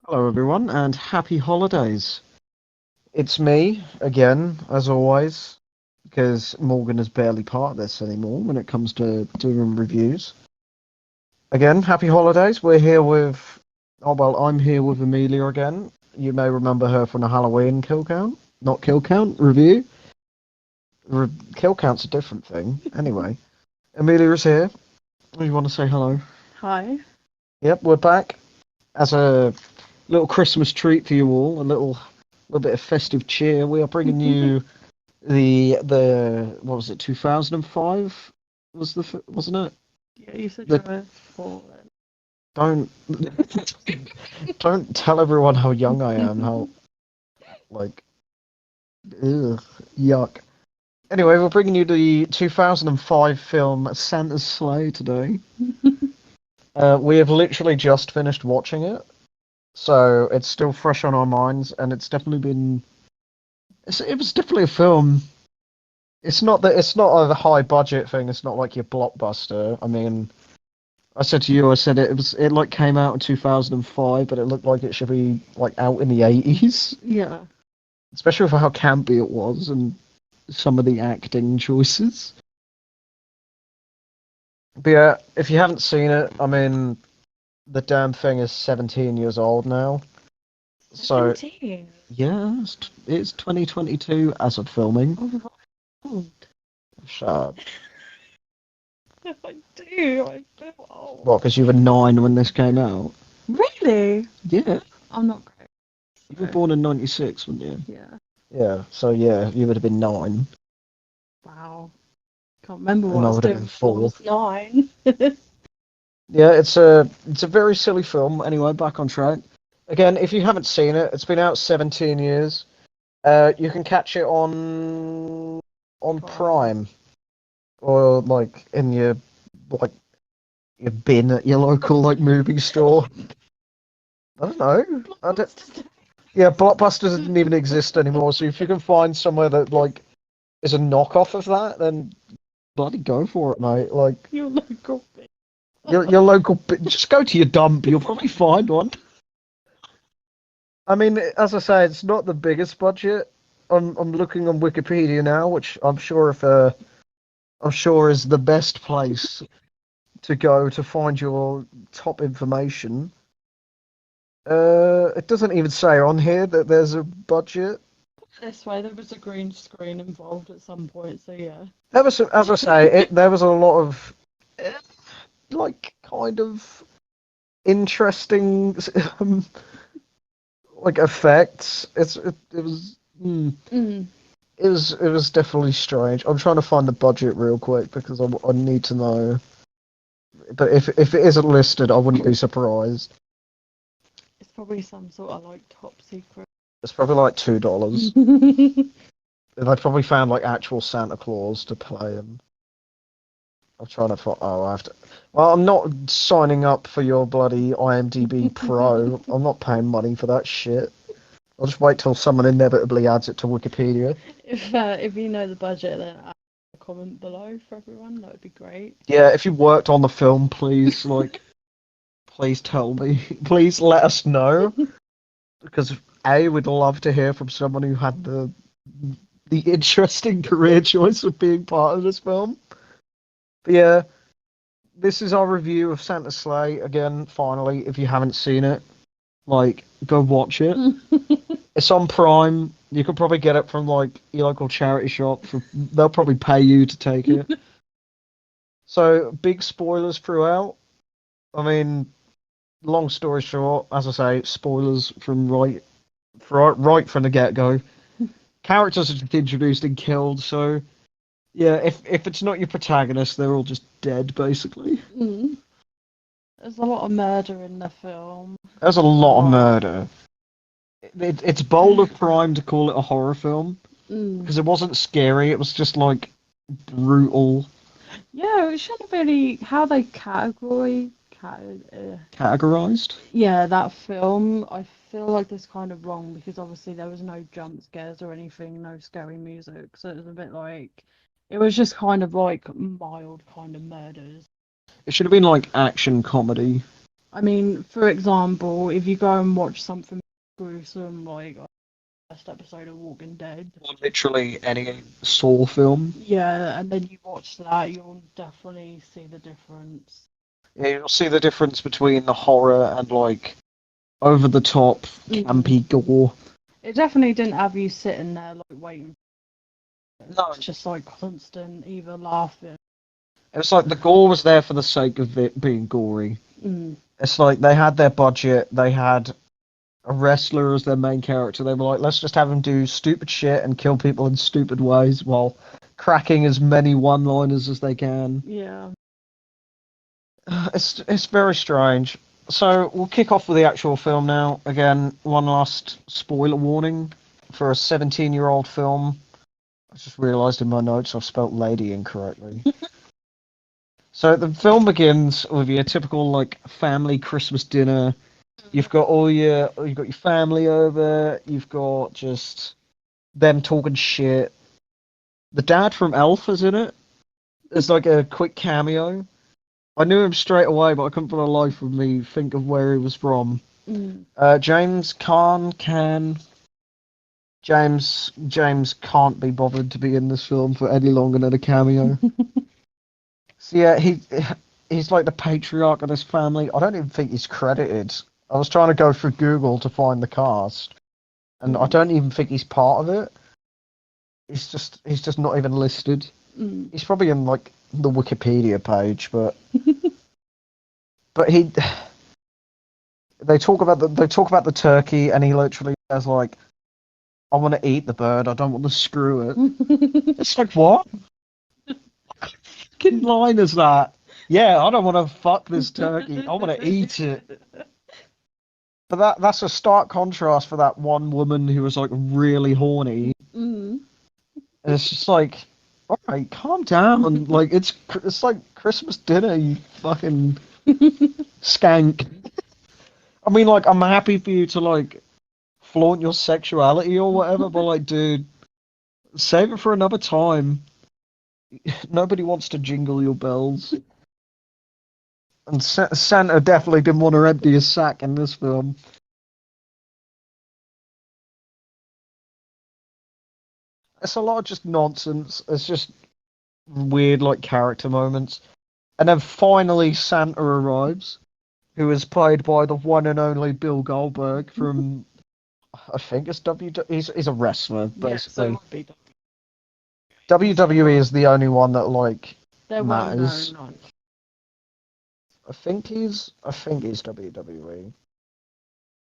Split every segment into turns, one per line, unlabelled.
Hello, everyone, and happy holidays. It's me again, as always, because Morgan is barely part of this anymore when it comes to doing reviews. Again, happy holidays. I'm here with Amelia again. You may remember her from the Halloween kill count, not kill count review. Kill count's a different thing. Anyway, Amelia is here. You want to say hello?
Hi.
Yep, we're back as a little Christmas treat for you all. A little bit of festive cheer. We are bringing you the what was it? 2005 wasn't it?
Yeah, you said you
The
were four then.
don't don't tell everyone how young I am. How like ugh, yuck. Anyway, we're bringing you the 2005 film Santa's Sleigh today. We have literally just finished watching it, so it's still fresh on our minds, and it was definitely a film. It's not a high budget thing. It's not like your blockbuster. I mean, I said it like came out in 2005, but it looked like it should be like out in the 80s,
Yeah.
especially for how campy it was and some of the acting choices. But yeah, if you haven't seen it, I mean, the damn thing is 17 years old now. So
17.
yeah, it's 2022 as of filming.
Oh my god.
Shut up.
I do. I feel old.
What? Because you were 9 when this came out.
Really?
Yeah,
I'm not great.
you were born in '96, weren't you?
Yeah.
Yeah, so yeah, you would have been 9,
Wow. Can't remember what
and
I
I
was
would have
doing
been
before I
4.
was 9.
Yeah, it's a very silly film. Anyway, back on track. Again, if you haven't seen it, it's been out 17 years. You can catch it on
Prime.
Prime or like in like your bin at your local like movie store. I don't know. Yeah, Blockbuster doesn't even exist anymore. So if you can find somewhere that like is a knockoff of that, then bloody go for it, mate. Like
Your local bit.
your local, just go to your dump. You'll probably find one. I mean, as I say, it's not the biggest budget. I'm looking on Wikipedia now, which I'm sure is the best place to go to find your top information. It doesn't even say on here that there's a budget.
This way, there was a green screen involved at some point, so yeah.
As I say, there was a lot of like kind of interesting like effects. It was.
Mm.
It was definitely strange. I'm trying to find the budget real quick because I need to know. But if it isn't listed, I wouldn't be surprised.
It's probably some sort of like top secret.
It's probably like $2, and I probably found like actual Santa Claus to play him. I'm trying to find. Oh, I have to. Well, I'm not signing up for your bloody IMDb Pro. I'm not paying money for that shit. I'll just wait till someone inevitably adds it to Wikipedia.
If you know the budget, then add a comment below for everyone. That would be great.
Yeah, if you worked on the film, please please tell me. Please let us know. Because we'd love to hear from someone who had the interesting career choice of being part of this film. But yeah, this is our review of Santa Sleigh. Again, finally, if you haven't seen it, like go watch it. It's on Prime. You can probably get it from like your local charity shop. They'll probably pay you to take it. So big spoilers throughout. I mean, long story short, as I say, spoilers from right from the get go. Characters are just introduced and killed, so yeah, if it's not your protagonist, they're all just dead basically.
Mm. There's a lot of murder in the film.
There's a lot of murder. It's bold of Prime to call it a horror film
Mm.
because it wasn't scary. It was just like brutal.
Yeah, it shouldn't really how they
Categorized.
yeah, that film. I feel like it's kind of wrong because obviously there was no jump scares or anything, no scary music, so it was a bit like it was just kind of like mild kind of murders.
It should have been like action comedy.
I mean, for example, if you go and watch something gruesome, like first episode of Walking Dead,
Or literally any Saw film.
yeah, and then you watch that, you'll definitely see the difference.
Yeah, you'll see the difference between the horror and like over the top campy gore.
It definitely didn't have you sitting there like waiting.
No,
It's just like constant either laughing.
it's like the gore was there for the sake of it being gory.
Mm.
It's like they had their budget, they had a wrestler as their main character. They were like, let's just have him do stupid shit and kill people in stupid ways while cracking as many one-liners as they can.
Yeah.
It's very strange. So we'll kick off with the actual film now. Again, one last spoiler warning for a 17-year-old film. I just realised in my notes I've spelt lady incorrectly. So the film begins with your typical like family Christmas dinner. You've got your family over. You've got just them talking shit. The dad from Elf is in it. It's like a quick cameo. I knew him straight away, but I couldn't for the life of me think of where he was from.
Mm.
James James can't be bothered to be in this film for any longer than a cameo. So yeah, he's like the patriarch of this family. I don't even think he's credited. I was trying to go through Google to find the cast, and I don't even think he's part of it. He's just not even listed.
Mm.
He's probably in like the Wikipedia page, but he. They talk about the turkey, and he literally says like, "I want to eat the bird. I don't want to screw it." It's like what? What fucking line is that? Yeah, I don't want to fuck this turkey. I want to eat it. But that's a stark contrast for that one woman who was like really horny.
Mm.
And it's just like, all right, calm down. Like it's like Christmas dinner, you fucking skank. I mean, like I'm happy for you to like flaunt your sexuality or whatever, but like, dude, save it for another time. Nobody wants to jingle your bells. And Santa definitely didn't want to empty his sack in this film. It's a lot of just nonsense. It's just weird, like, character moments. And then finally Santa arrives, who is played by the one and only Bill Goldberg from, I think it's he's a wrestler, basically.
Yeah, so
WWE is the only one that, like,
they're
matters.
well known.
I think he's WWE.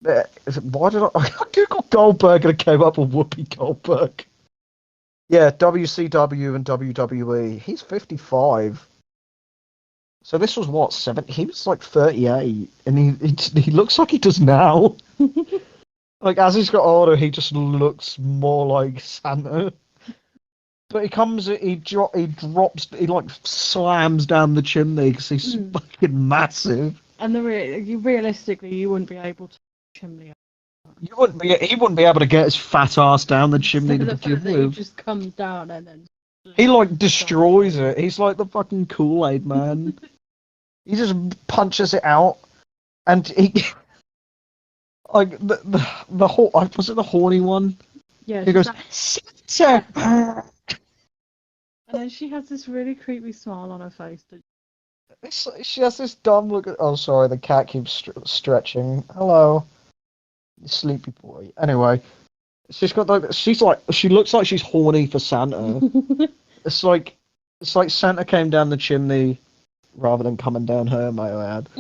Why did I googled Goldberg and it came up with Whoopi Goldberg? Yeah, WCW and WWE. He's 55. So this was what, 7? He was like 38, and he looks like he does now. Like as he's got older, he just looks more like Santa. But he like slams down the chimney because he's fucking massive.
And realistically, you wouldn't be able to chimney.
He wouldn't be able to get his fat ass down the chimney to begin with.
He just comes down and then
he like destroys it. He's like the fucking Kool-Aid man. He just punches it out, and he like was it the horny one?
Yeah.
He goes, Santa.
And then she has this really creepy smile on her face.
She has this dumb look. Oh, sorry, the cat keeps stretching. Hello, you sleepy boy. Anyway, she looks like she's horny for Santa. It's like Santa came down the chimney rather than coming down her, may I add.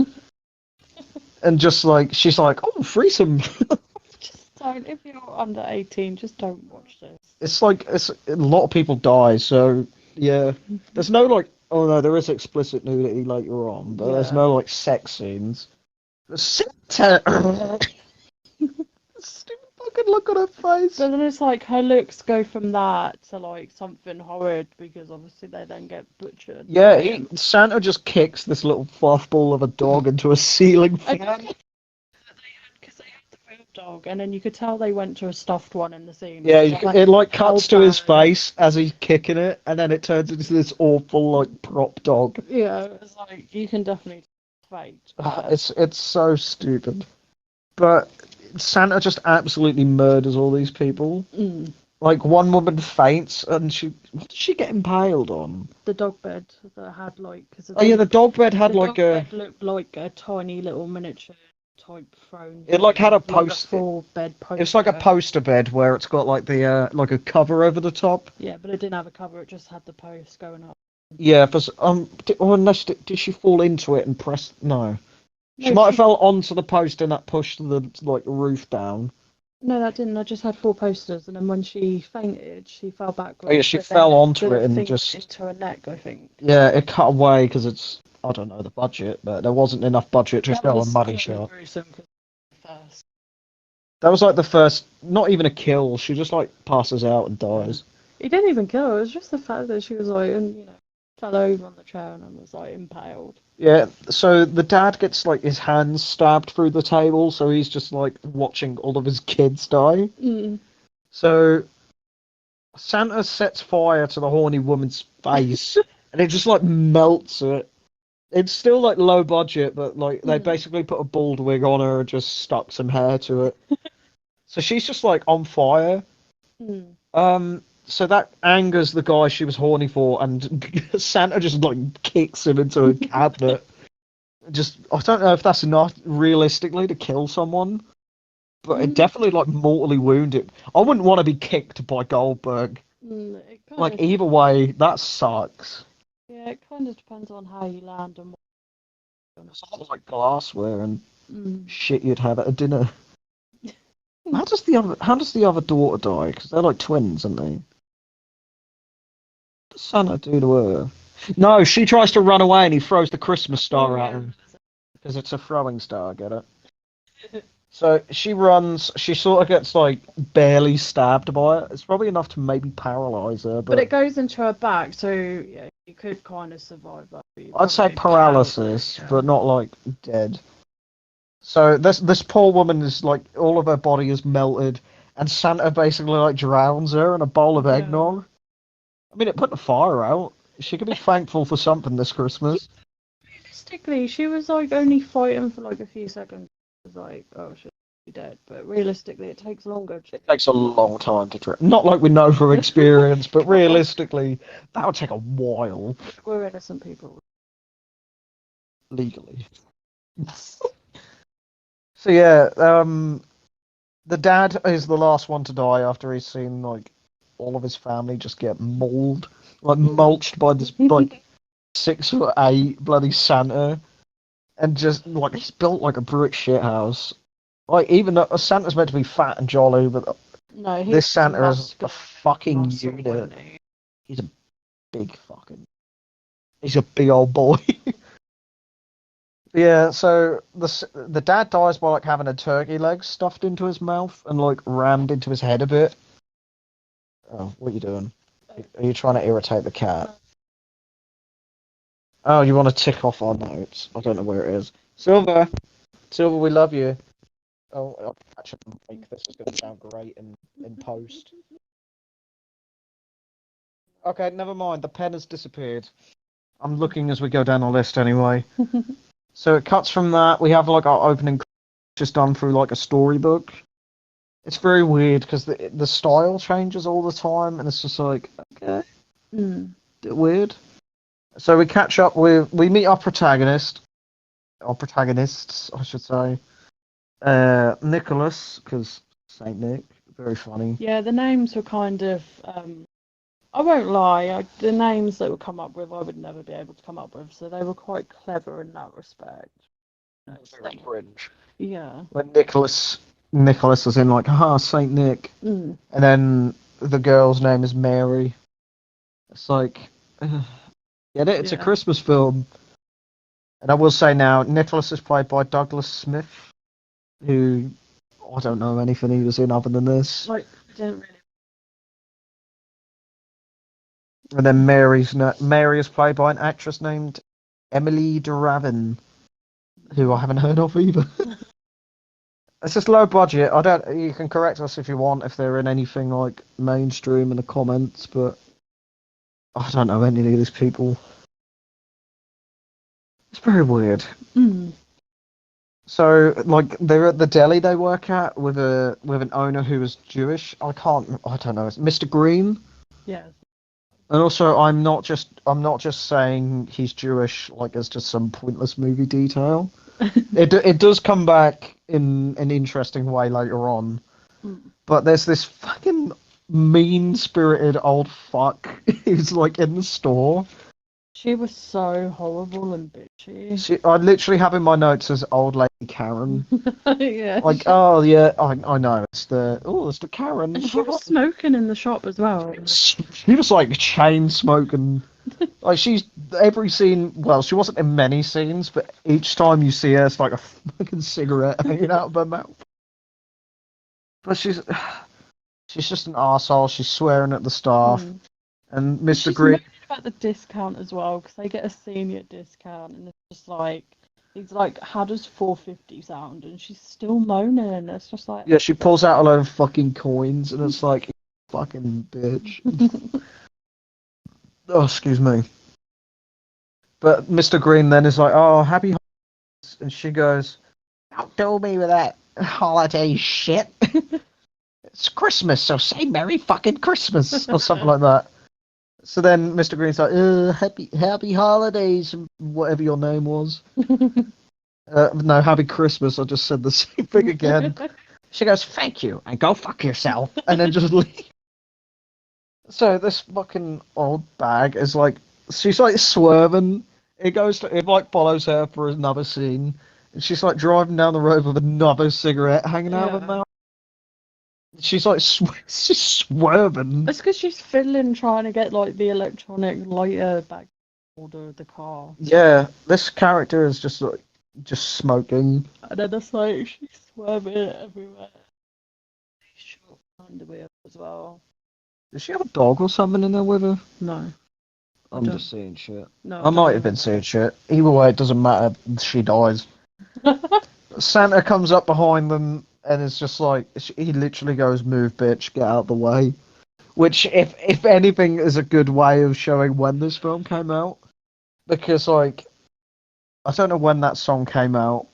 And just like she's like, oh, threesome.
Just don't. If you're under 18, just don't watch this.
It's like a lot of people die, so yeah. There's no like. Oh no, there is explicit nudity later on, but there's no like sex scenes. Santa. Stupid fucking look on her face.
But then it's like her looks go from that to like something horrid because obviously they then get butchered.
Yeah, Santa just kicks this little fluff ball of a dog into a ceiling fan.
Because they had the real dog, and then you could tell they went to a stuffed one in the scene.
Yeah, it like cuts to his face as he's kicking it, and then it turns into this awful like prop dog.
Yeah, it's like you can definitely fake.
It's so stupid. But Santa just absolutely murders all these people.
Mm.
Like one woman faints and what did she get impaled on?
The dog bed that had like, because
Oh yeah, the dog bed had
the
like
dog bed looked like a tiny little miniature type throne
it like had a
thing, like a
post.
full bed poster.
It's like a poster bed where it's got like the like a cover over the top.
Yeah, but it didn't have a cover. It just had the post going up.
Yeah, but or unless did she fall into it and press? No, she
No,
might have fell onto the post and that pushed the like roof down.
no, that didn't. I just had four posters, and then when she fainted, she fell
Oh yeah,
backwards.
she
But then
fell onto
the
it and
thing went
just
into her neck, I think.
yeah, it cut away because it's I don't know the budget, but there wasn't enough budget to
That
show a
was
muddy
kind of
shot.
gruesome 'cause first.
That was like the first, not even a kill. She just like passes out and dies.
He didn't even kill her. It was just the fact that she was like, and fell over on the chair and then was like impaled.
Yeah, so the dad gets like his hands stabbed through the table, so he's just like watching all of his kids die.
Mm.
So Santa sets fire to the horny woman's face, and it just like melts it. It's still like low budget, but like they basically put a bald wig on her and just stuck some hair to it. So she's just like on fire.
Mm.
So that angers the guy she was horny for, and Santa just like kicks him into a cabinet. Just I don't know if that's enough realistically to kill someone, but it definitely like mortally wounded. I wouldn't want to be kicked by Goldberg.
It kind
Like
of,
either way, that sucks.
yeah, it kind of depends on how you land and
It's not like glassware and
what.
shit you'd have at a dinner. How does the other daughter die? Because they're like twins, aren't they? What does Santa do to her? No, she tries to run away and he throws the Christmas star at her because it's a throwing star. Get it? So she runs. She sort of gets like barely stabbed by it. It's probably enough to maybe paralyze her,
But
but
it goes into her back, so yeah, you could kind of survive that. But
I'd say
probably
paralysis, but not like dead. So this poor woman is like all of her body is melted, and Santa basically like drowns her in a bowl of
Yeah.
eggnog. I mean, it put the fire out. She could be thankful for something this Christmas.
Realistically, she was like only fighting for like a few seconds. It was like, oh, she'll be dead. But realistically, it takes longer.
It takes a long time to drown. Not like we know from experience, but realistically, that would take a while
We're innocent people.
legally. So yeah, the dad is the last one to die after he's seen like all of his family just get mauled, like mulched by this like 6'8" bloody Santa, and just like he's built like a brick shit house. Like even though Santa's meant to be fat and jolly, but
No,
this Santa is a
muscular
fucking
muscle,
unit.
isn't he?
He's a big fucking. He's a big old boy. Yeah, so the dad dies by like having a turkey leg stuffed into his mouth and like rammed into his head a bit. Oh, what are you doing? Are you trying to irritate the cat? Oh, you want to tick off our notes? I don't know where it is. Silver, Silver, we love you. Oh, I'll catch up and make this is going to sound great in post. Okay, never mind. The pen has disappeared. I'm looking as we go down the list anyway. So it cuts from that. We have like our opening just done through like a storybook. It's very weird because the style changes all the time, and it's just like okay, bit weird. So we catch up with we meet our protagonists, I should say. Nicholas, because Saint Nick, very funny.
Yeah, the names were kind of. I won't lie, the names that were come up with, I would never be able to come up with, so they were quite clever in that respect.
Very cringe.
Yeah.
When Nicholas was in like, Saint Nick, and then the girl's name is Mary. It's like, get it? It's a Christmas film. And I will say now, Nicholas is played by Douglas Smith, who I don't know anything he was in other than this.
Like, didn't really.
And then Mary is played by an actress named Emily Duravin, who I haven't heard of either. It's just low budget. You can correct us if you want if they're in anything like mainstream in the comments, but I don't know any of these people. It's very weird.
Mm.
So, like, they're at the deli they work at with an owner who is Jewish. I don't know. It's Mr. Green.
Yes.
And also, I'm not just saying he's Jewish like as just some pointless movie detail. It does come back in an interesting way later on.
Mm.
But there's this fucking mean-spirited old fuck who's like in the store.
She was so horrible and bitchy.
I literally have in my notes as old lady Karen.
Yeah.
Like, oh yeah, I know it's the Karen.
And she was smoking in the shop as well.
She was like chain smoking. Like she's every scene. Well, she wasn't in many scenes, but each time you see her, it's like a fucking cigarette hanging out of her mouth. But she's just an arsehole. She's swearing at the staff,
Mm.
and
And
Mr.
she's
Green.
moaning about the discount as well, because they get a senior discount, and it's just like, he's like, how does 450 sound? And she's still moaning. It's just like,
Yeah, she pulls out a load of fucking coins, and it's like, fucking bitch. Oh, excuse me. But Mr. Green then is like, oh, happy holidays. And she goes, don't do me with that holiday shit. It's Christmas, so say Merry fucking Christmas, or something like that. So then Mr. Green's like, happy holidays, whatever your name was. No, happy Christmas. I just said the same thing again. She goes, thank you, and go fuck yourself, and then just leave. So this fucking old bag is like, she's like swerving. It like follows her for another scene, and she's like driving down the road with another cigarette hanging out of her
Yeah.
mouth. She's like she's swerving.
It's because she's fiddling trying to get like the electronic lighter back order of the car.
Yeah, this character is just like just smoking.
And then it's like she's swerving everywhere. Short underwear as well.
Does she have a dog or something in there with her?
No.
I'm
don't-
just seeing shit.
No.
I might have been seeing shit. Either way, it doesn't matter. She dies. Santa comes up behind them and is just like, he literally goes, "Move, bitch, get out of the way." Which, if anything, is a good way of showing when this film came out, because like, I don't know when that song came out,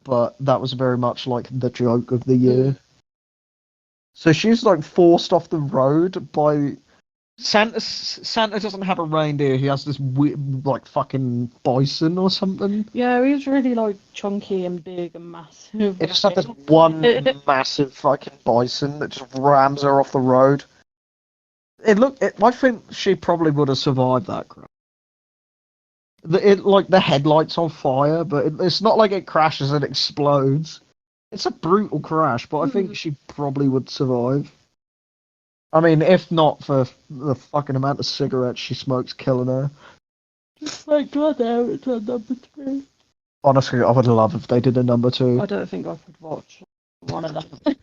but that was very much like the joke of the year. So she's like forced off the road by Santa. Santa doesn't have a reindeer. He has this weird, like fucking bison or something.
Yeah, he was really like chunky and big and massive.
It just had this one massive fucking bison that just rams her off the road. I think she probably would have survived that crash. Like the headlights on fire, but it's not like it crashes and explodes. It's a brutal crash, but I think she probably would survive. I mean, if not for the fucking amount of cigarettes she smokes killing her.
Thank God it's on number 3.
Honestly, I would love if they did a number 2.
I don't think I could watch one of them.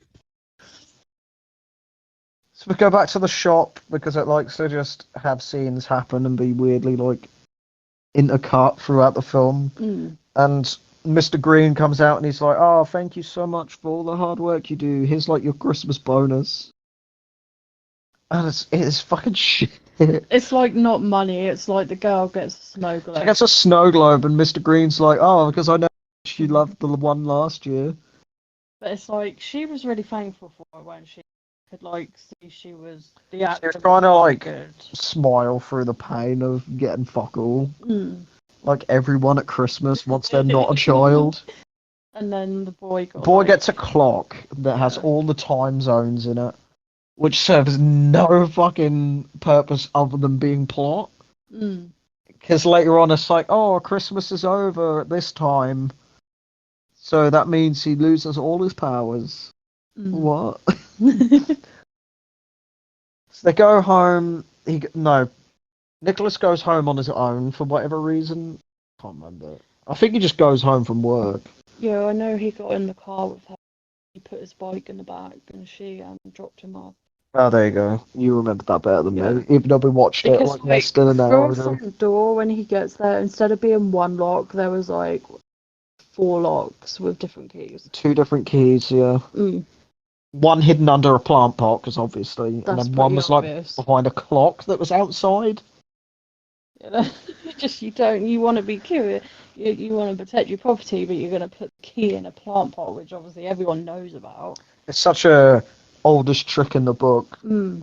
So we go back to the shop because it likes to just have scenes happen and be weirdly like intercut throughout the film. And Mr. Green comes out and he's like, "Oh, thank you so much for all the hard work you do. Here's like your Christmas bonus." And it's fucking shit.
It's like not money, it's like the girl gets a snow
She
globe.
gets a snow globe and Mr. Green's like, "Oh, because I know she loved the one last year."
But it's like she was really thankful for it when she could like see she was the
She
actor.
was trying to like
good.
smile through the pain of getting fuck all.
Mm.
Like everyone at Christmas once they're not a child.
And then the boy got
Boy
like,
gets a clock that has all the time zones in it, which serves no fucking purpose other than being plot.
Mm.
Because later on it's like, oh, Christmas is over at this time, so that means he loses all his powers.
Mm.
What? So they go home. Nicholas goes home on his own for whatever reason. Can't remember. I think he just goes home from work.
Yeah, I know he got in the car with her. He put his bike in the back and she dropped him off.
Oh, there you go. You remember that better than
Yeah.
me, even though we watched it
Because
like less than an hour
through
ago.
the door when he gets there, instead of being one lock, there was like 4 locks with different keys.
2 different keys, yeah.
Mm.
One hidden under a plant pot, because obviously,
That's
and then one
pretty
was
obvious.
like behind a clock that was outside.
You know? You want to be curious. you want to protect your property, but you're going to put the key in a plant pot, which obviously everyone knows about.
It's such a oldest trick in the book.
Mm.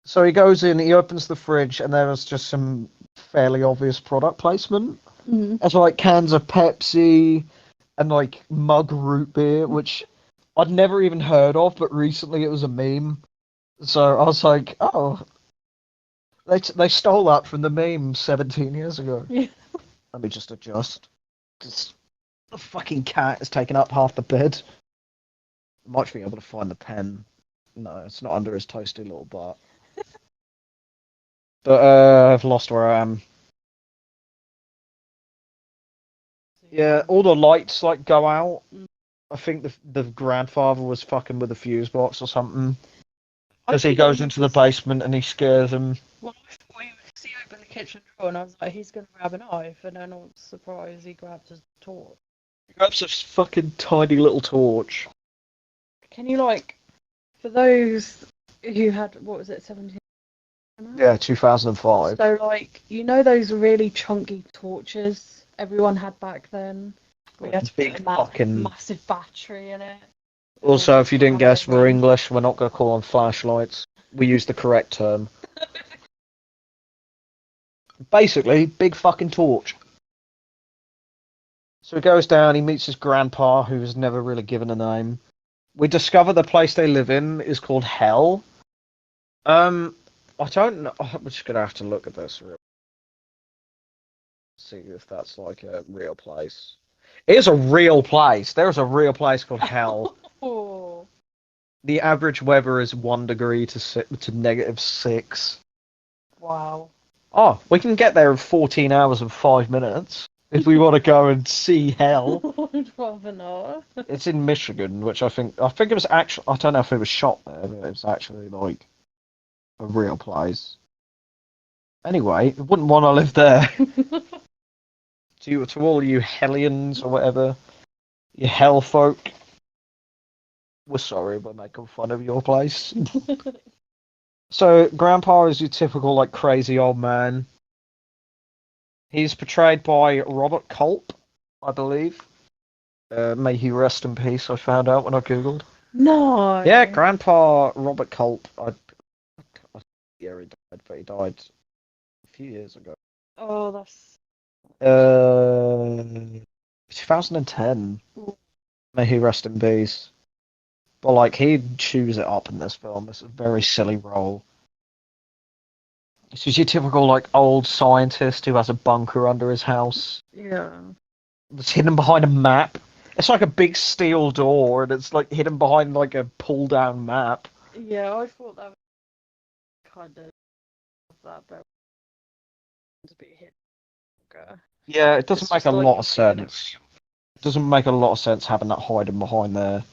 So he goes in, he opens the fridge, and there was just some fairly obvious product placement.
Mm.
There's like cans of Pepsi and like mug root beer, which I'd never even heard of, but recently it was a meme. So I was like, oh, they stole that from the meme 17 years ago.
Yeah.
Let me just adjust. Just the fucking cat has taken up half the bed. Might be able to find the pen. No, it's not under his toasty little butt. But I've lost where I am. Yeah, all the lights like go out.
Mm.
I think the grandfather was fucking with a fuse box or something.
I
As he
thought
goes
he
into the
was-
basement and he scares him.
Well, I thought he was, he opened the kitchen drawer, and I was like, he's going to grab a knife, and then I was surprised he grabbed his torch.
He grabs a fucking tiny little torch.
Can you, like, for those who had, what was it, 17?
Yeah, 2005.
So, like, you know those really chunky torches everyone had back then? Where you had to
Big
put a
fucking.
massive battery in it.
Also, if you didn't guess, we're
Power.
English. We're not going to call them flashlights. We use the correct term. Basically, big fucking torch. So he goes down, he meets his grandpa, who was never really given a name. We discover the place they live in is called Hell. I don't know. I'm just gonna have to look at this real. See if that's like a real place. It is a real place. There's a real place called Hell.
Oh.
The average weather is 1 degree to -6.
Wow.
Oh, we can get there in 14 hours and 5 minutes if we want to go and see Hell.
I'd rather not.
It's in Michigan, which I think it was actually. I don't know if it was shot there, but it was actually like a real place. Anyway, I wouldn't want to live there. To all you Hellions or whatever, you Hell folk, we're sorry we're making fun of your place. So, Grandpa is your typical like crazy old man. He's portrayed by Robert Culp, I believe. May he rest in peace. I found out when I googled.
No.
Yeah, Grandpa Robert Culp. Yeah, he died, but he died a few years ago.
Oh, that's.
2010. May he rest in peace. But like he chews it up in this film. It's a very silly role. This is your typical like old scientist who has a bunker under his house.
Yeah.
It's hidden behind a map. It's like a big steel door, and it's like hidden behind like a pull-down map.
Yeah, I thought that was kind of that, but to be hit.
Yeah, it doesn't
It's
make
just
a
like
lot
you're
of
feeling it.
sense. It doesn't make a lot of sense having that hiding behind there.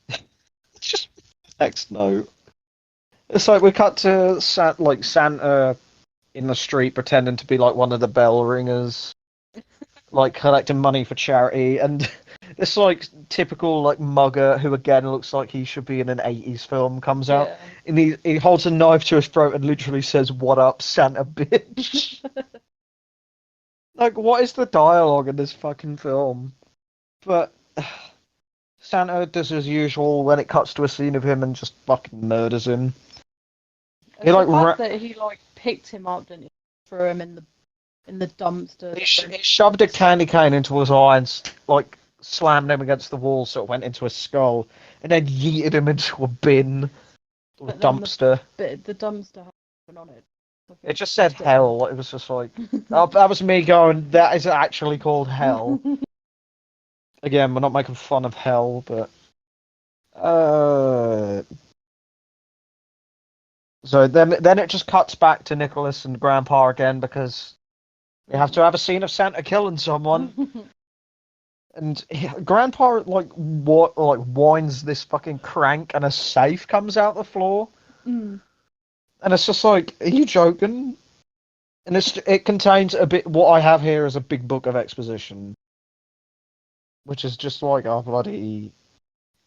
It's just next note. It's like we cut to Santa in the street pretending to be like one of the bell ringers, like collecting money for charity, and this like typical like mugger who again looks like he should be in an 80s film comes out,
Yeah.
and he holds a knife to his throat and literally says, "What up, Santa bitch?" Like, what is the dialogue in this fucking film? But Santa does as usual when it cuts to a scene of him and just fucking murders him.
It's
like,
the fact that he like picked him up, didn't he? Threw him in the dumpster.
He shoved a candy cane into his eye and like slammed him against the wall so it went into his skull, and then yeeted him into a bin or
But then
dumpster.
the dumpster had on it.
It just said hell. It was just like, oh, that was me going, that is actually called hell. Again, we're not making fun of hell, but so then it just cuts back to Nicholas and Grandpa again because we have to have a scene of Santa killing someone. And Grandpa like winds this fucking crank, and a safe comes out the floor,
Mm.
and it's just like, are you joking? And it contains a bit. What I have here is a big book of exposition, which is just like, oh bloody.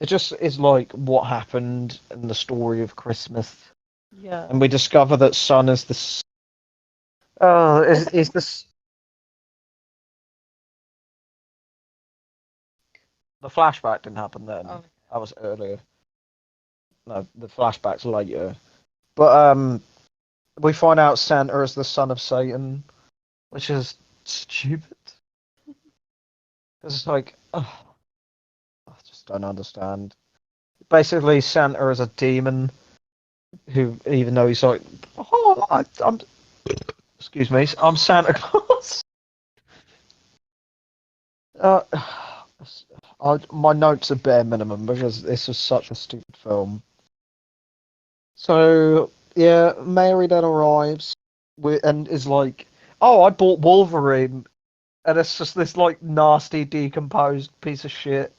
It just is like what happened in the story of Christmas,
Yeah.
and we discover that Son is Oh, is this the flashback didn't happen then?
Oh,
That was earlier. No, the flashback's later. But we find out Santa is the son of Satan, which is stupid. It's like, oh, I just don't understand. Basically, Santa is a demon who, even though he's like, oh, I'm, excuse me, I'm Santa Claus. Uh, my notes are bare minimum because this was such a stupid film. So yeah, Mary then arrives and is like, "Oh, I bought Wolverine," and it's just this like nasty, decomposed piece of shit.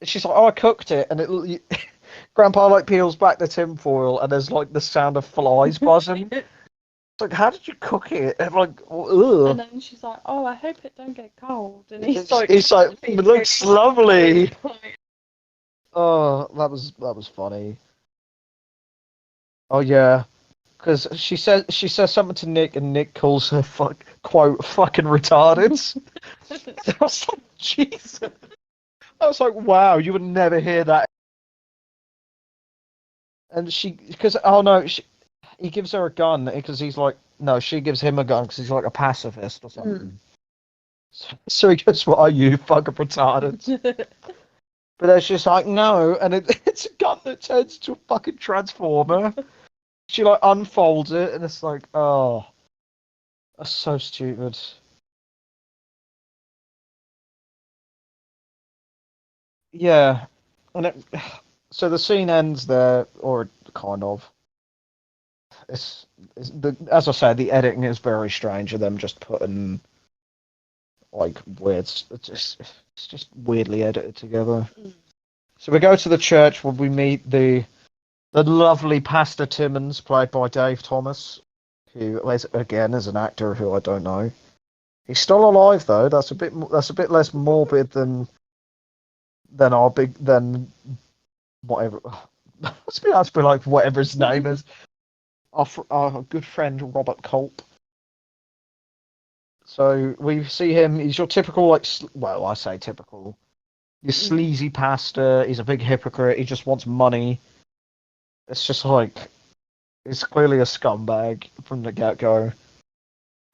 She's like, "Oh, I cooked it," and Grandpa like peels back the tinfoil, and there's like the sound of flies buzzing. It's like, how did you cook it? And like,
and
ugh.
then she's like, "Oh, I hope it don't get cold." And
He's like, it looks lovely. Oh, that was funny. Oh yeah, because she says something to Nick, and Nick calls her quote fucking retarded. I was like, Jesus. I was like, wow, you would never hear that. And because oh no, he gives her a gun because he's like, no, she gives him a gun because he's like a pacifist or something. So he goes, "What are you, fucking retarded?" But then she's like, "No," and it's a gun that turns into a fucking transformer. She like unfolds it, and it's like, oh, that's so stupid. Yeah, and so the scene ends there, or kind of. As I said, the editing is very strange of them just putting like weird. It's just weirdly edited together. So we go to the church where we meet the lovely Pastor Timmons, played by Dave Thomas, who is again is an actor who I don't know. He's still alive though. That's a bit less morbid than our big than whatever. Let's be honest, be like whatever his name is. Our good friend Robert Culp. So we see him. He's your typical well, I say typical. Your sleazy pastor. He's a big hypocrite. He just wants money. It's just like he's clearly a scumbag from the get go.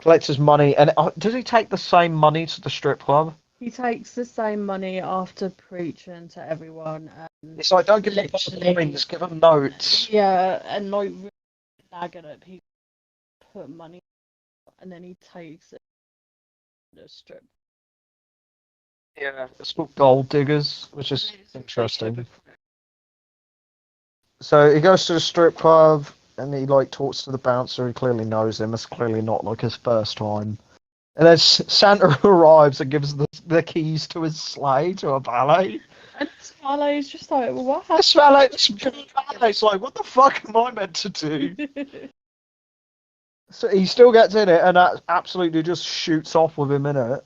Collects his money, and does he take the same money to the strip club?
He takes the same money after preaching to everyone.
It's like, don't give them
Literally.
coins, give them notes.
Yeah, and like really nagging at people, put money, and then he takes it to the strip.
Yeah, it's called Gold Diggers, which is interesting. So he goes to the strip club and he like talks to the bouncer. He clearly knows him. It's clearly not like his first time. And then Santa arrives and gives the keys to his sleigh to a valet.
And Scarlet's just like, what
This valet's like, what the fuck am I meant to do?
happened?
So he still gets in it and that absolutely just shoots off with him in it.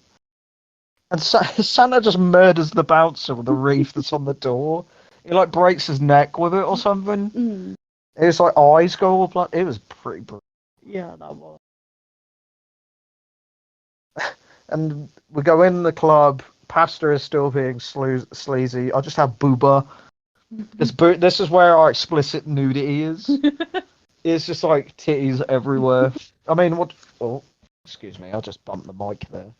And Santa just murders the bouncer with the wreath that's on the door. He like breaks his neck with it or something. It's like eyes go all black. It was pretty brutal.
Yeah, that was.
And we go in the club. Pastor is still being sleazy. I just have booba. This is where our explicit nudity is. It's just like titties everywhere. I mean, what? Oh, excuse me. I'll just bump the mic there.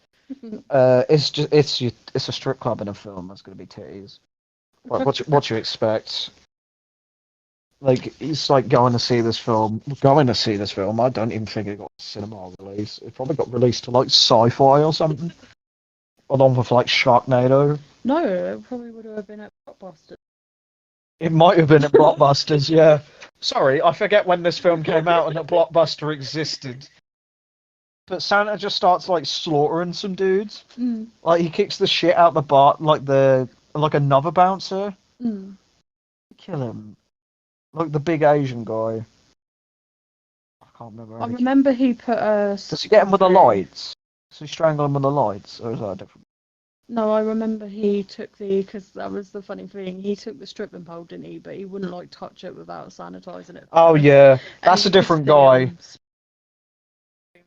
It's a strip club in a film. There's going to be titties. What you expect? Like it's like going to see this film. Going to see this film. I don't even think it got a cinema release. It probably got released to like Sci-Fi or something, along with like Sharknado.
No, it probably would have been at Blockbuster.
It might have been at Blockbusters. Yeah. Sorry, I forget when this film came out and that Blockbuster existed. But Santa just starts like slaughtering some dudes. Like he kicks the shit out the bar, like another bouncer. Kill him. Like the big Asian guy. I can't remember.
I remember he put a.
Does he get him with the lights? Does he strangle him with the lights, or is that different?
No, I remember he took because that was the funny thing. He took the stripping pole, didn't he? But he wouldn't like touch it without sanitizing it.
Oh yeah, that's a different guy.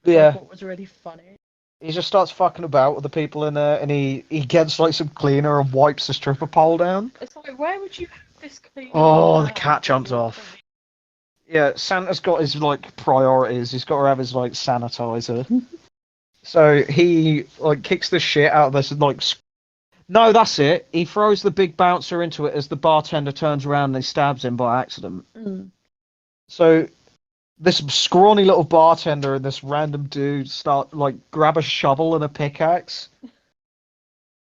which I
Yeah.
thought was really funny.
He just starts fucking about with the people in there, and he gets like some cleaner and wipes the stripper pole down.
It's like, where would you have this cleaner
Oh,
on
the cat
hand when
jumps
you're
off. Yeah, Santa's got his like priorities. He's got to have his like sanitizer. So he like kicks the shit out of this and like. No, that's it. He throws the big bouncer into it as the bartender turns around and he stabs him by accident.
Mm.
So this scrawny little bartender and this random dude start like grab a shovel and a pickaxe,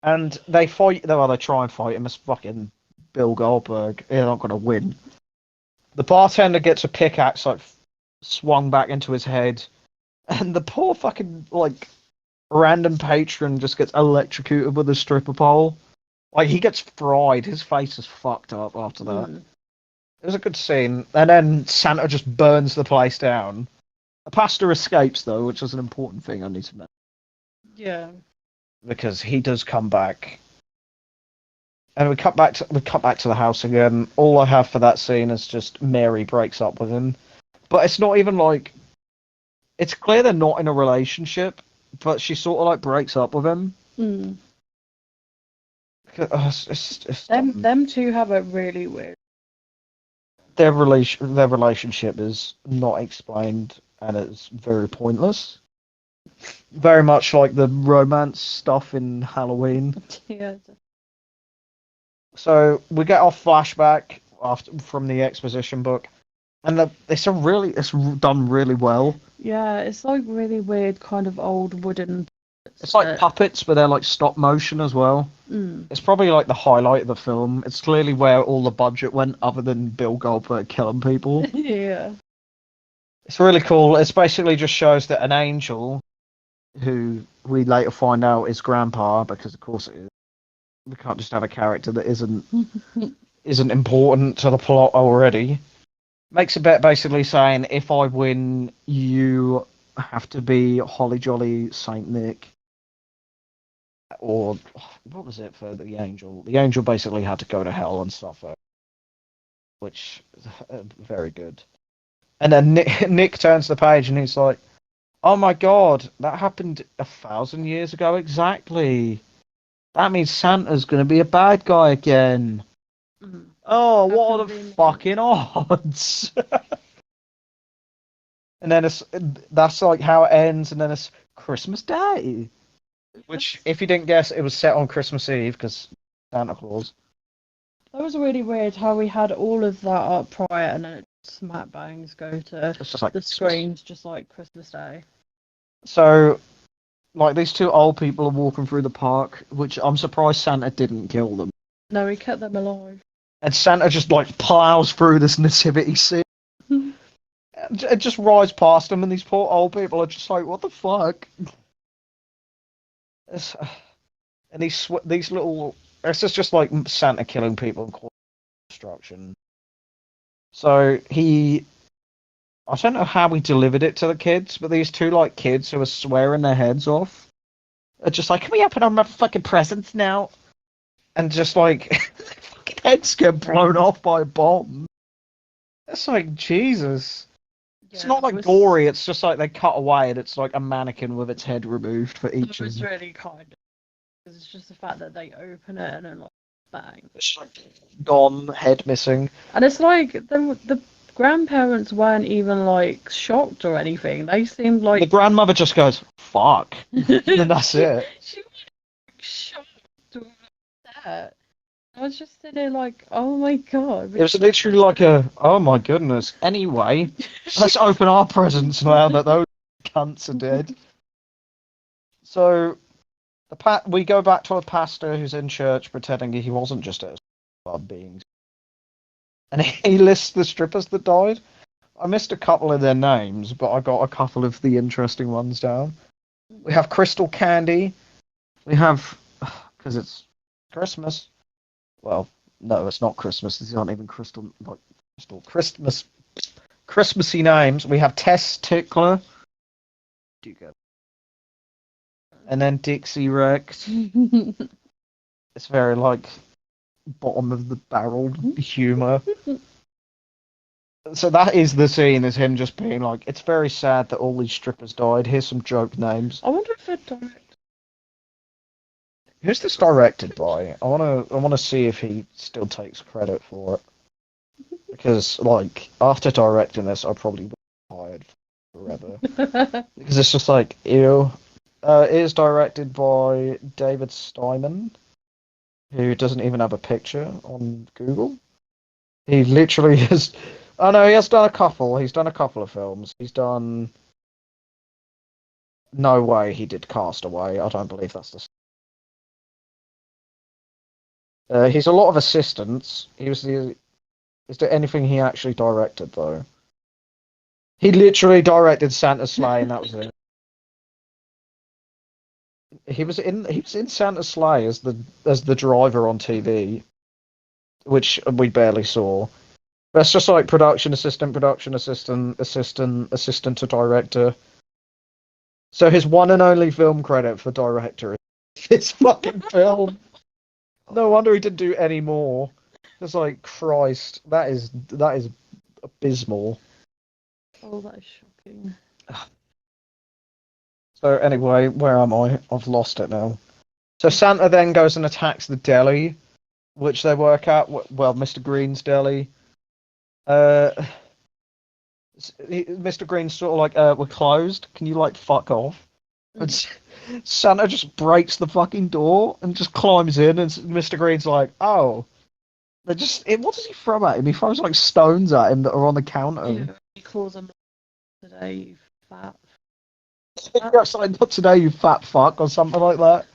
and they fight. Well, they try and fight him. It's fucking Bill Goldberg. They're not gonna win. The bartender gets a pickaxe like swung back into his head, and the poor fucking like random patron just gets electrocuted with a stripper pole. Like he gets fried. His face is fucked up after that.
Mm.
It was a good scene, and then Santa just burns the place down. The pastor escapes though, which is an important thing I need to mention
Yeah.
because he does come back. And we cut back to the house again. All I have for that scene is just Mary breaks up with him, but it's not even like it's clear they're not in a relationship, but she sort of like breaks up with him.
Mm.
It's
Them two have a really weird.
their relationship is not explained and it's very pointless. Very much like the romance stuff in Halloween.
Yeah.
So we get our flashback from the exposition book, and it's done really well.
Yeah, it's like really weird, kind of old wooden.
It's like puppets, but they're like stop motion as well.
Mm.
It's probably like the highlight of the film. It's clearly where all the budget went, other than Bill Goldberg killing people.
Yeah.
It's really cool. It's basically just shows that an angel, who we later find out is Grandpa, because of course it is. We can't just have a character that isn't important to the plot already. Makes a bet basically saying, if I win, you have to be Holly Jolly Saint Nick. Or what was it for the angel? The angel basically had to go to hell and suffer, which is very good. And then Nick turns the page and he's like, "Oh my god, that happened 1,000 years ago exactly. That means Santa's going to be a bad guy again."
Mm.
Oh, what are the
convenient.
fucking odds? And then that's like how it ends, and then it's Christmas Day. Which, if you didn't guess, it was set on Christmas Eve because Santa Claus.
That was really weird how we had all of that up prior and then it smack bangs go to
It's just like
the screens just like Christmas Day.
So, like, these two old people are walking through the park, which I'm surprised Santa didn't kill them.
No, we kept them alive.
And Santa just, like, plows through this nativity scene. It just rides past them, and these poor old people are just like, what the fuck? And these little... This is just like Santa killing people and causing destruction. So I don't know how we delivered it to the kids, but these two like kids who are swearing their heads off are just like, "Can we open our motherfucking presents now?" And just like their fucking heads get blown off by a bomb. It's like Jesus. It's
Yeah,
not like gory. It's just like they cut away, and it's like a mannequin with its head removed for each
It
of
was
them.
really kind of. It's just the fact that they open it and then like bang.
It's like gone, head missing.
And it's like the grandparents weren't even like shocked or anything. They seemed
The
like
grandmother just goes, "Fuck," and that's it.
she was like, shocked or upset. I was just sitting there like, oh my god.
It was literally like oh my goodness. Anyway, let's open our presents now that those cunts are dead. So, we go back to a pastor who's in church pretending he wasn't just a club being. And he lists the strippers that died. I missed a couple of their names, but I got a couple of the interesting ones down. We have Crystal Candy. We have, because it's Christmas. Well, no, it's not Christmas. These aren't even crystal Christmassy names. We have Tess Tickler. Do you go? And then Dixie Rex. It's very like bottom of the barrel humor. So that is the scene, is him just being like, it's very sad that all these strippers died. Here's some joke names.
I wonder if they're direct.
Who's this directed by? I wanna see if he still takes credit for it. Because like after directing this, I'll probably be fired forever. Because it's just like, ew. It is directed by David Steinman, who doesn't even have a picture on Google. He literally has. Oh no, he has done a couple. He's done a couple of films. He's done. No way he did Castaway. I don't believe that's the. He's a lot of assistants. He was the. Is there anything he actually directed though? He literally directed Santa's Sleigh, and that was it. He was in Santa's Sleigh as the driver on TV, which we barely saw. That's just like production assistant, assistant to director. So his one and only film credit for director is this fucking film. No wonder he didn't do any more. It's like, Christ, that is abysmal.
Oh, that is shocking.
So anyway, where am I? I've lost it now. So Santa then goes and attacks the deli, which they work at. Well, Mr. Green's deli. Uh, Mr. Green's sort of like, we're closed. Can you like fuck off? And Santa just breaks the fucking door and just climbs in, and Mr. Green's like, oh. They just. What does he throw at him? He throws like stones at him that are on the counter.
Yeah, he calls him today, you fat.
That's like, not today, you fat fuck, or something like that.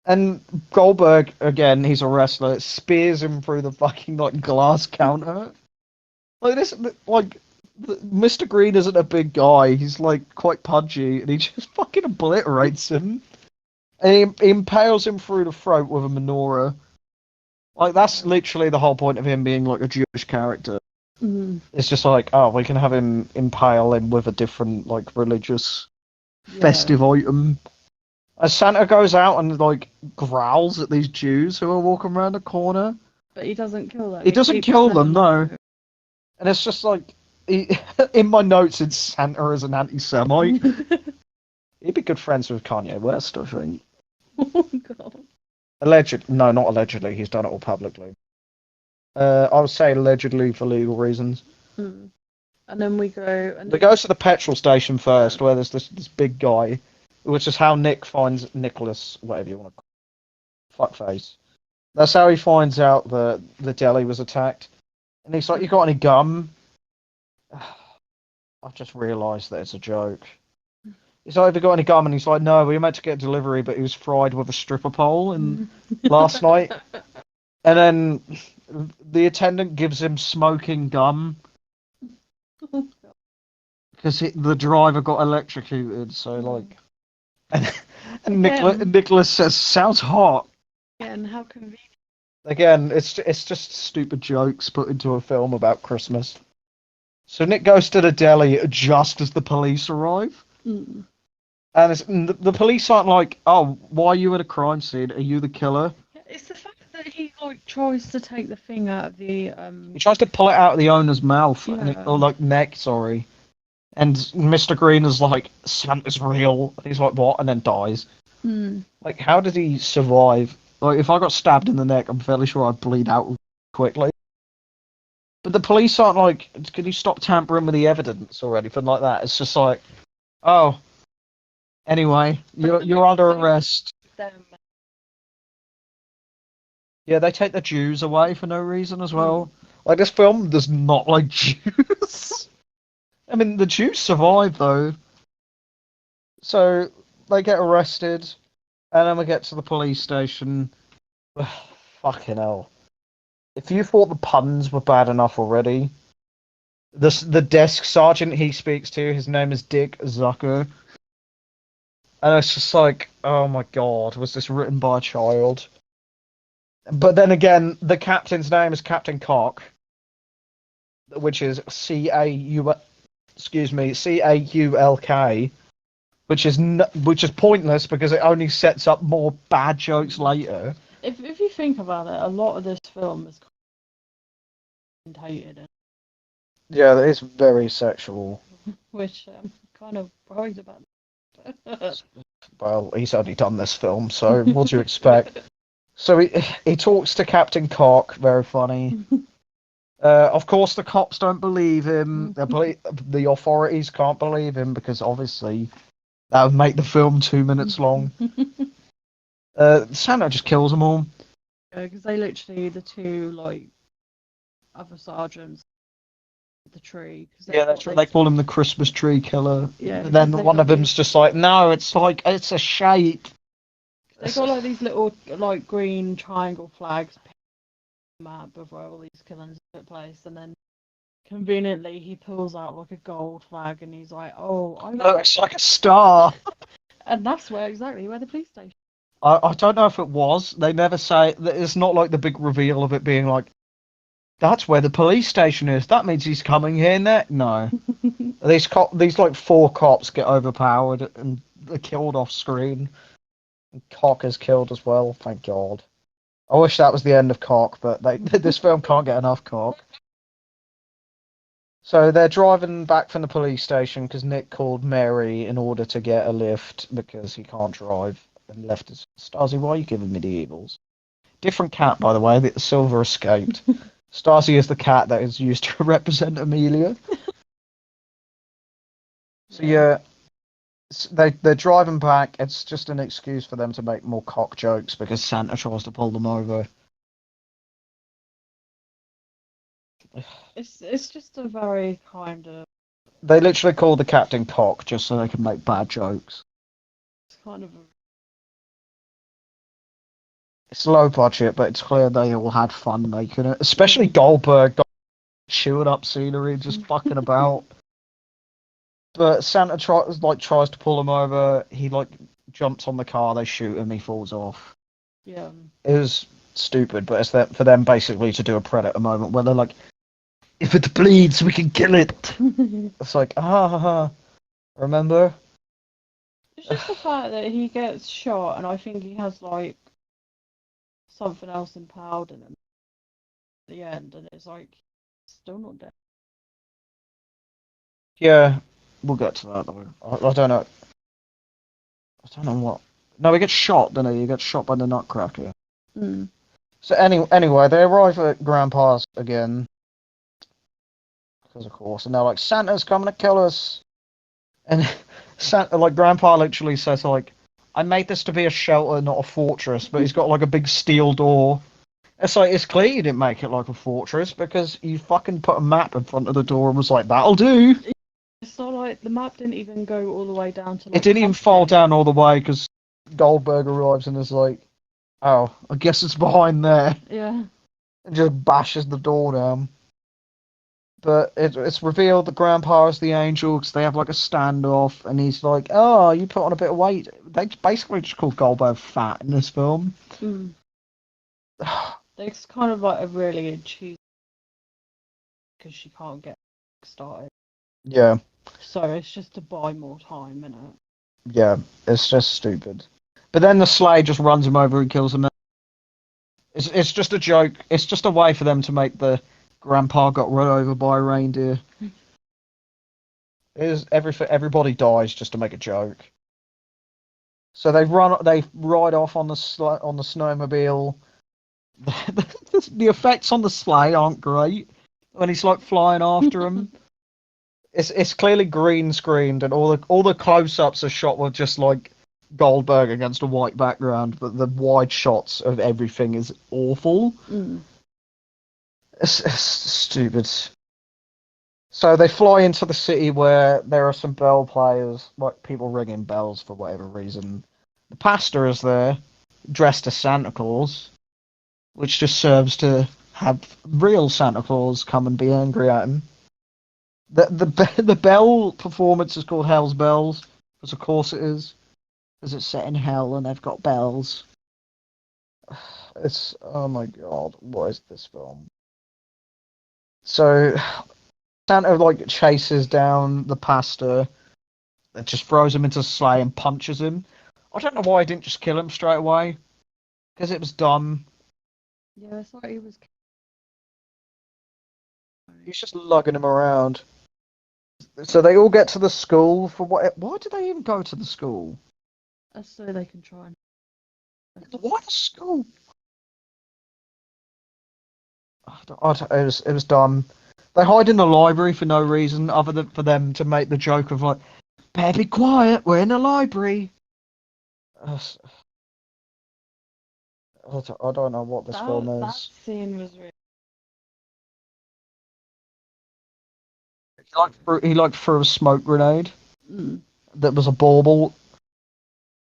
And Goldberg, again, he's a wrestler, spears him through the fucking like glass counter. Like this, like Mr. Green isn't a big guy. He's like quite pudgy, and he just fucking obliterates him. And he impales him through the throat with a menorah. Like that's literally the whole point of him being like a Jewish character. It's just like, oh, we can have him impale him with a different like religious festive item. As Santa goes out and like growls at these Jews who are walking around the corner.
But he doesn't kill them.
He doesn't kill them, no. And it's just like, in my notes, it's Santa as an anti-Semite. He'd be good friends with Kanye West, I think.
Oh god.
No, not allegedly. He's done it all publicly. I would say allegedly for legal reasons.
And then we go.
We go to the petrol station first, where there's this big guy, which is how Nick finds Nicholas, whatever you want to call it, fuckface. That's how he finds out that the deli was attacked. And he's like, "You got any gum?" I've just realised that it's a joke. He's like, "Have you got any gum?" And he's like, "No, we were meant to get a delivery, but he was fried with a stripper pole last night." And then the attendant gives him smoking gum because the driver got electrocuted. So like, and Nicholas says, "Sounds hot."
Again, how convenient.
Again, it's just stupid jokes put into a film about Christmas. So Nick goes to the deli just as the police arrive. And the police aren't like, "Oh, why are you at a crime scene? Are you the killer?"
It's the fact that he like tries to take the thing out of the
He tries to pull it out of the owner's mouth,
Yeah.
or like neck, sorry. And Mr. Green is like, "Santa's real." And he's like, "What?" And then dies. Like, how did he survive? Like, if I got stabbed in the neck, I'm fairly sure I'd bleed out quickly. But the police aren't like, "Can you stop tampering with the evidence?" or anything like that. It's just like, oh, anyway, you're under arrest. Yeah, they take the Jews away for no reason as well. Like, this film does not like Jews. I mean, the Jews survive though. So they get arrested, and then we get to the police station. Fucking hell. If you thought the puns were bad enough already, the desk sergeant he speaks to, his name is Dick Zucker. And it's just like, oh my god, was this written by a child? But then again, the captain's name is Captain Cock, which is Caulk, which is pointless because it only sets up more bad jokes later.
If you think about it, a lot of this film is hated.
Yeah, it's very sexual.
which I'm kind of worried about.
Well, he's only done this film, so what do you expect? So he talks to Captain Cock, very funny. Of course, the cops don't believe him. The authorities can't believe him because obviously that would make the film 2 minutes long. Santa just kills them all.
Because they literally, the two, like, other sergeants, the tree. Cause
Yeah, that's right. They call him the Christmas tree killer.
Yeah,
And then one of them's just like, no, it's like, it's a shape.
They got like these little, like, green triangle flags map of where all these killings took place, and then conveniently he pulls out like a gold flag, and he's like, "Oh, I know."
No, it's like a star.
And that's exactly where the police station.
I don't know if it was. They never say. It's not like the big reveal of it being like, that's where the police station is. That means he's coming here next. No. These like four cops get overpowered and they're killed off screen. And Cock is killed as well, thank God. I wish that was the end of Cock, but this film can't get enough Cock. So they're driving back from the police station because Nick called Mary in order to get a lift because he can't drive and left his Stasi. Why are you giving me the evils? Different cat, by the way. The silver escaped. Stasi is the cat that is used to represent Amelia. So yeah, they're driving back. It's just an excuse for them to make more cock jokes because Santa tries to pull them over.
It's just a very kind of.
They literally call the captain cock just so they can make bad jokes.
It's kind of.
It's low budget, but it's clear they all had fun making it. Especially Goldberg chewing up scenery, just fucking about. But Santa tries to pull him over. He jumps on the car. They shoot him. He falls off.
Yeah.
It was stupid, but it's that for them basically to do a Predator moment where they're like, if it bleeds, we can kill it. It's like, remember?
It's just the fact that he gets shot, and I think he has like something else impaled in him at the end, and it's like still not dead.
Yeah, we'll get to that though. I don't know. I don't know what. No, he gets shot, doesn't he? He gets shot by the Nutcracker.
Mm.
So anyway, they arrive at Grandpa's again. Because of course, and they're like, Santa's coming to kill us. And Santa, Grandpa literally says, I made this to be a shelter, not a fortress, but he's got like a big steel door. It's like, it's clear you didn't make it like a fortress because you fucking put a map in front of the door and was like, that'll do.
It's not like the map didn't even go all the way down to. Like,
it didn't even fall down all the way because Goldberg arrives and is like, oh, I guess it's behind there.
Yeah.
And just bashes the door down. But it's revealed that Grandpa is the angel because they have like a standoff, and he's like, "Oh, you put on a bit of weight." They basically just call Goldberg fat in this film.
Mm. It's kind of like a really cheesy because she can't get started.
Yeah.
So it's just to buy more time, innit?
Yeah, it's just stupid. But then the sleigh just runs him over and kills him. It's just a joke. It's just a way for them to make the Grandpa got run over by a reindeer. Everybody dies just to make a joke. So they ride off on the snowmobile. The effects on the sleigh aren't great when he's like flying after him. It's clearly green screened, and all the close ups are shot with just like Goldberg against a white background, but the wide shots of everything is awful.
Mm.
It's stupid. So they fly into the city where there are some bell players, like people ringing bells for whatever reason. The pastor is there, dressed as Santa Claus, which just serves to have real Santa Claus come and be angry at him. The bell performance is called Hell's Bells, because of course it is, because it's set in hell and they've got bells. It's, oh my god, what is this film? So Santa chases down the pastor and just throws him into the sleigh and punches him. I don't know why he didn't just kill him straight away, because it was dumb.
Yeah, it's like he was.
He's just lugging him around. So they all get to the school for what? Why do they even go to the school?
So they can try and.
Why the school? It was dumb. They hide in the library for no reason other than for them to make the joke of like, "Better be quiet. We're in the library." I don't know what this film
That
is.
scene was really.
He threw a smoke grenade
Mm.
that was a bauble.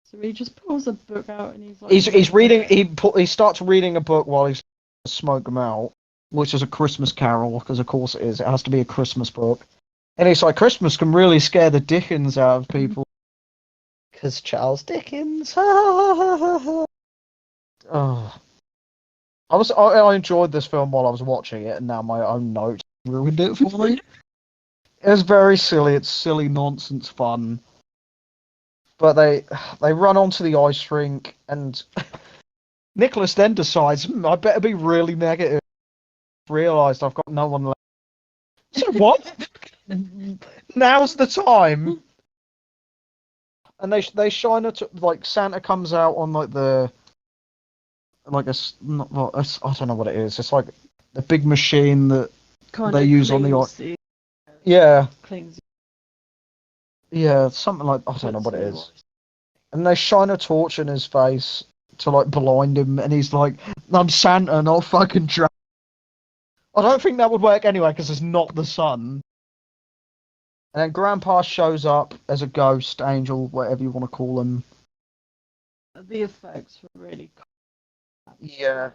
So he just pulls a book out and he's like.
He's reading. He starts reading a book while he's smoke him out, which is a Christmas Carol, because of course it is. It has to be a Christmas book. And he's like, Christmas can really scare the dickens out of people. Because Charles Dickens. Oh. I enjoyed this film while I was watching it, and now my own notes ruined it for me. It's very silly. It's silly nonsense fun. But they run onto the ice rink, and Nicholas then decides, I better be really negative. Realised I've got no one left. So what? Now's the time. And they shine it, like Santa comes out on like the like a not well, I don't know what it is. It's like the big machine that
kind
they
of
use on the
clings
yeah
clings.
yeah something like I don't know what it is. And they shine a torch in his face to like blind him, and he's like, "I'm Santa, not fucking Dragon." I don't think that would work anyway because it's not the sun. And then Grandpa shows up as a ghost, angel, whatever you want to call him.
The effects were really cool.
Yeah.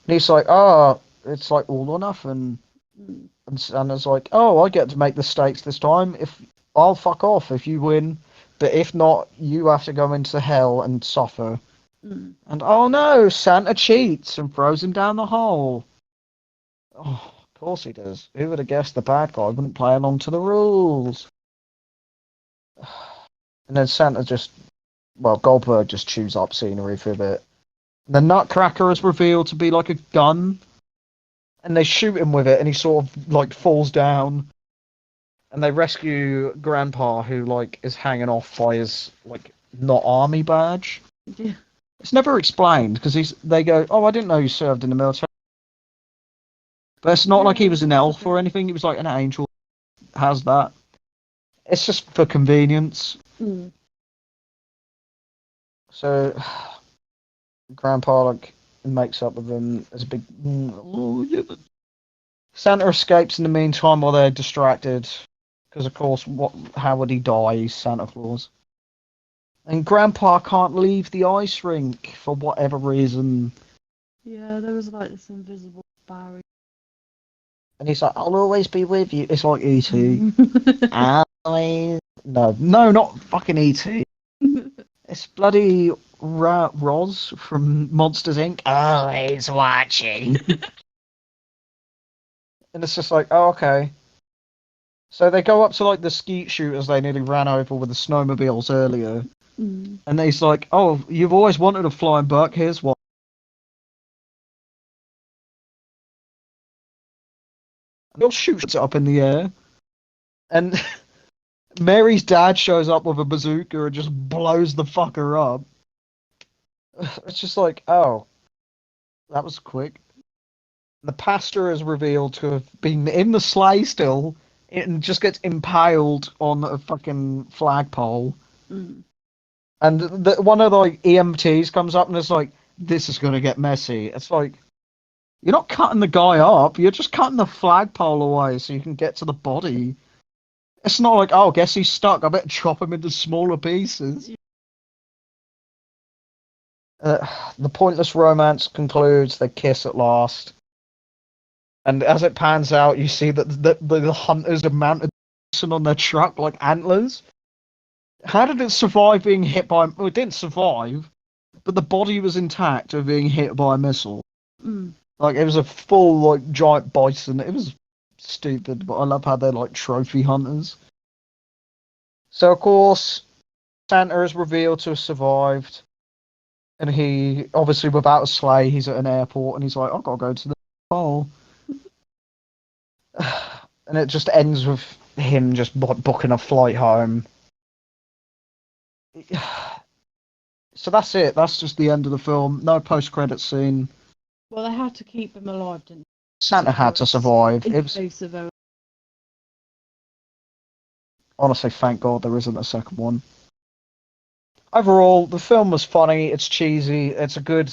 And he's like, "Oh, it's like all or nothing."
Mm.
And Santa's like, "Oh, I get to make the stakes this time. If I'll fuck off if you win, but if not, you have to go into hell and suffer."
Mm.
And oh no, Santa cheats and throws him down the hole. Oh, of course he does. Who would have guessed the bad guy wouldn't play along to the rules? And then Goldberg just chews up scenery for a bit. The Nutcracker is revealed to be like a gun, and they shoot him with it, and he sort of like falls down. And they rescue Grandpa, who like is hanging off by his like not army badge.
Yeah.
It's never explained because they go, "Oh, I didn't know you served in the military." But it's not like he was an elf or anything. He was like an angel. Has that? It's just for convenience.
Mm.
So Grandpa like makes up with them as a big. Santa escapes in the meantime while they're distracted, because of course, how would he die? He's Santa Claus. And Grandpa can't leave the ice rink for whatever reason.
Yeah, there was like this invisible barrier.
And he's like, "I'll always be with you." It's like E.T. Always. No, not fucking E.T. It's bloody Roz from Monsters Inc. Always watching. And it's just like, oh, okay. So they go up to like the skeet shooters they nearly ran over with the snowmobiles earlier.
Mm.
And he's like, "Oh, you've always wanted a flying buck, here's one." And he'll shoot it up in the air. And Mary's dad shows up with a bazooka and just blows the fucker up. It's just like, oh, that was quick. The pastor is revealed to have been in the sleigh still and just gets impaled on a fucking flagpole.
Mm.
And one of the like, EMTs comes up and is like, "This is going to get messy." It's like, you're not cutting the guy up, you're just cutting the flagpole away so you can get to the body. It's not like, oh, guess he's stuck, I better chop him into smaller pieces. The pointless romance concludes, they kiss at last. And as it pans out, you see that the hunters are mounted on their truck like antlers. How did it survive being hit by... Well, it didn't survive, but the body was intact of being hit by a missile.
Mm.
Like, it was a full, like, giant bison. It was stupid, but I love how they're, like, trophy hunters. So, of course, Santa is revealed to have survived. And he, obviously, without a sleigh, he's at an airport, and he's like, "I've got to go to the pole." and it just ends with him just booking a flight home. So that's it. That's just the end of the film. No post-credit scene.
Well, they had to keep him alive, didn't
Santa had to survive.
they?
It was honestly, thank God there isn't a second one. Overall, the film was funny. It's cheesy. It's a good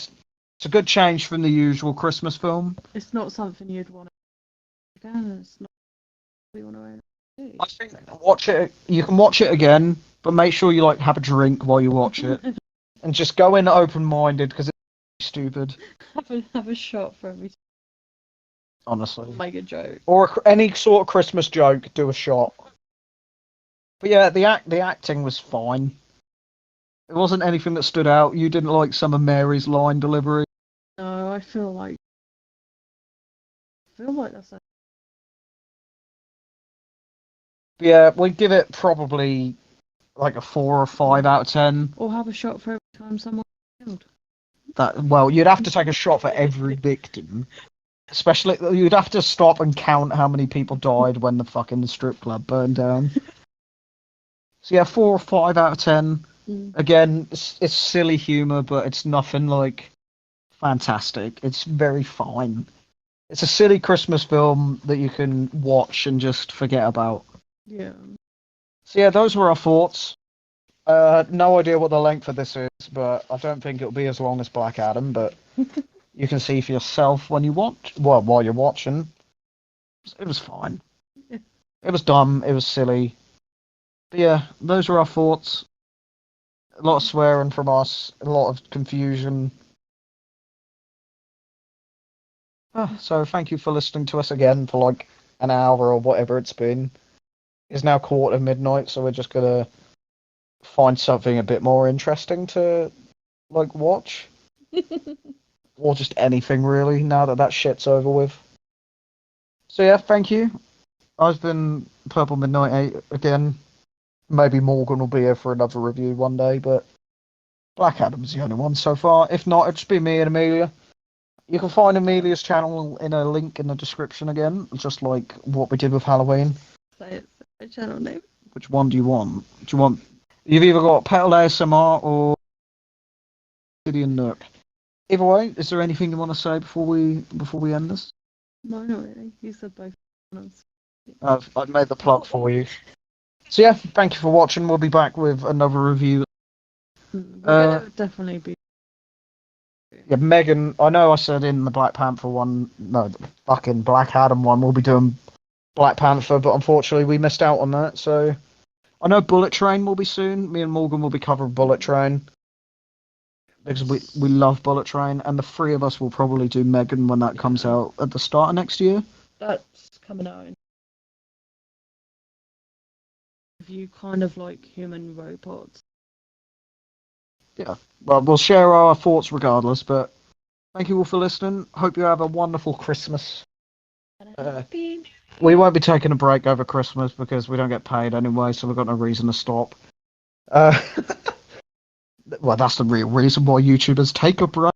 change from the usual Christmas film.
It's not something you'd want to again. It's not what you want to.
I think watch it. You can watch it again, but make sure you have a drink while you watch it, and just go in open-minded because it's stupid.
Have a shot for every.
Honestly,
Make a joke
or any sort of Christmas joke. Do a shot. But yeah, the acting was fine. It wasn't anything that stood out. You didn't like some of Mary's line delivery.
No, I feel like that's.
Yeah, we'd give it probably like a 4 or 5 out of 10.
Or have a shot for every time someone killed.
You'd have to take a shot for every victim. Especially, you'd have to stop and count how many people died when the fucking strip club burned down. So yeah, 4 or 5 out of 10. Again, it's silly humour, but it's nothing fantastic. It's very fine. It's a silly Christmas film that you can watch and just forget about.
Yeah.
So yeah, those were our thoughts. No idea what the length of this is, but I don't think it'll be as long as Black Adam, but you can see for yourself when you watch. Well, while you're watching. It was fine.
Yeah.
It was dumb. It was silly. But yeah, those were our thoughts. A lot of swearing from us. A lot of confusion. So thank you for listening to us again for an hour or whatever it's been. It's now midnight, so we're just gonna find something a bit more interesting to watch. Or just anything really, now that shit's over with. So yeah, thank you. I've been Purple Midnight 8 again. Maybe Morgan will be here for another review one day, but Black Adam's the only one so far. If not, it'll just be me and Amelia. You can find Amelia's channel in a link in the description again, just like what we did with Halloween.
Say it, channel name.
Which one do you want? You've either got Petal ASMR or City and Nook. Either way, is there anything you want to say before we end this?
No, not really. You said both.
I've made the plug for you. So yeah, thank you for watching. We'll be back with another review.
Definitely be.
Yeah, Megan. I know I said in the Black Panther one, no, the fucking Black Adam one, we'll be doing Black Panther, but unfortunately we missed out on that. So I know Bullet Train will be soon. Me and Morgan will be covering Bullet Train because we love Bullet Train, and the three of us will probably do Megan when that comes out at the start of next year.
That's coming out. You kind of like human robots.
Yeah, well, we'll share our thoughts regardless, but thank you all for listening. Hope you have a wonderful Christmas. We won't be taking a break over Christmas because we don't get paid anyway, so we've got no reason to stop. Well, that's the real reason why YouTubers take a break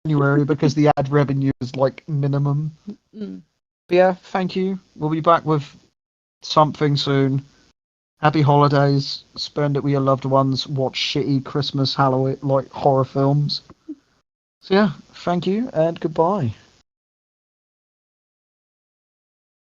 in January, because the ad revenue is minimum. But yeah, thank you. We'll be back with something soon. Happy holidays. Spend it with your loved ones. Watch shitty Christmas, Halloween, horror films. So yeah, thank you and goodbye.